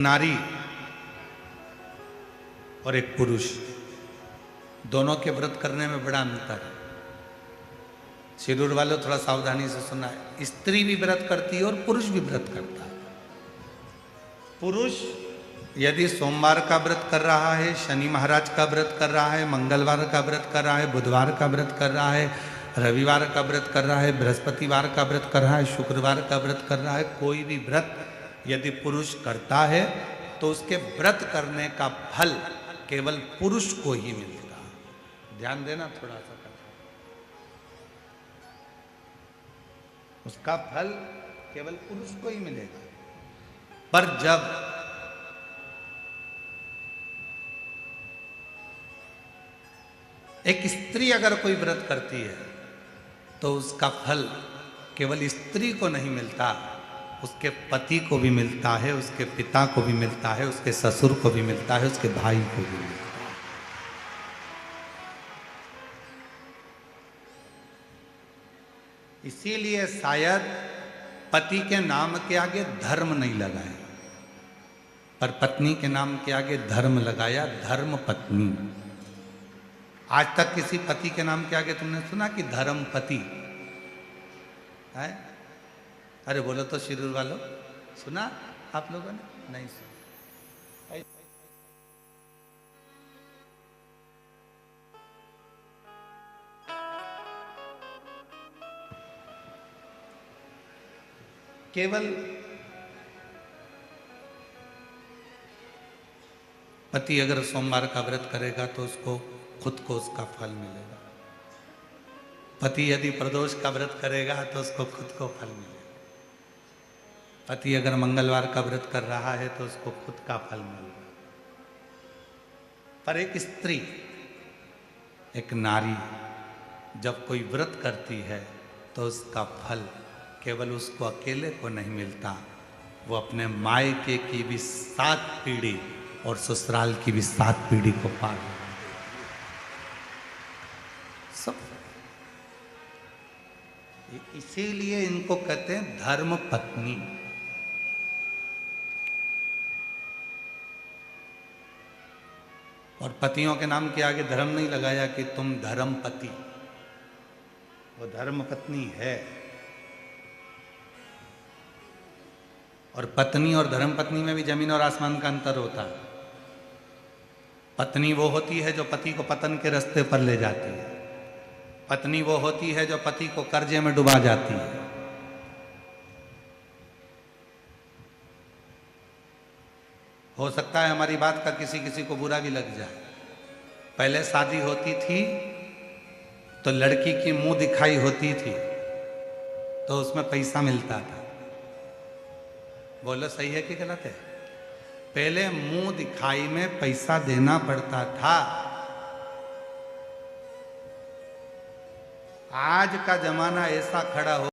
नारी और एक पुरुष दोनों के व्रत करने में बड़ा अंतर है। शिरूर वालों थोड़ा सावधानी से सुनना है। स्त्री भी व्रत करती है और पुरुष भी व्रत करता है। पुरुष यदि सोमवार का व्रत कर रहा है, शनि महाराज का व्रत कर रहा है, मंगलवार का व्रत कर रहा है, बुधवार का व्रत कर रहा है, रविवार का व्रत कर रहा है, बृहस्पतिवार का व्रत कर रहा है, शुक्रवार का व्रत कर रहा है, कोई भी व्रत यदि पुरुष करता है तो उसके व्रत करने का फल केवल पुरुष को ही मिलेगा। ध्यान देना थोड़ा सा कथा, उसका फल केवल पुरुष को ही मिलेगा। पर जब एक स्त्री अगर कोई व्रत करती है तो उसका फल केवल स्त्री को नहीं मिलता, उसके पति को भी मिलता है, उसके पिता को भी मिलता है, उसके ससुर को भी मिलता है, उसके भाई को भी मिलता है। इसीलिए शायद पति के नाम के आगे धर्म नहीं लगाया, पर पत्नी के नाम के आगे धर्म लगाया, धर्म पत्नी। आज तक किसी पति के नाम के आगे तुमने सुना कि धर्म पति है? अरे बोलो तो शिरूर वालों, सुना आप लोगों ने? नहीं सुना। केवल पति अगर सोमवार का व्रत करेगा तो उसको खुद को उसका फल मिलेगा। पति यदि प्रदोष का व्रत करेगा तो उसको खुद को फल मिलेगा। पति अगर मंगलवार का व्रत कर रहा है तो उसको खुद का फल मिलेगा। पर एक स्त्री, एक नारी जब कोई व्रत करती है तो उसका फल केवल उसको अकेले को नहीं मिलता, वो अपने मायके की भी 7 पीढ़ी और ससुराल की भी 7 पीढ़ी को पार सब। इसीलिए इनको कहते हैं धर्म पत्नी। और पतियों के नाम के आगे धर्म नहीं लगाया कि तुम धर्म पति, वो धर्म पत्नी है। और पत्नी और धर्म पत्नी में भी जमीन और आसमान का अंतर होता है। पत्नी वो होती है जो पति को पतन के रास्ते पर ले जाती है। पत्नी वो होती है जो पति को कर्जे में डुबा जाती है। हो सकता है हमारी बात का किसी किसी को बुरा भी लग जाए। पहले शादी होती थी तो लड़की की मुंह दिखाई होती थी तो उसमें पैसा मिलता था। बोलो सही है कि गलत है? पहले मुंह दिखाई में पैसा देना पड़ता था। आज का जमाना ऐसा खड़ा हो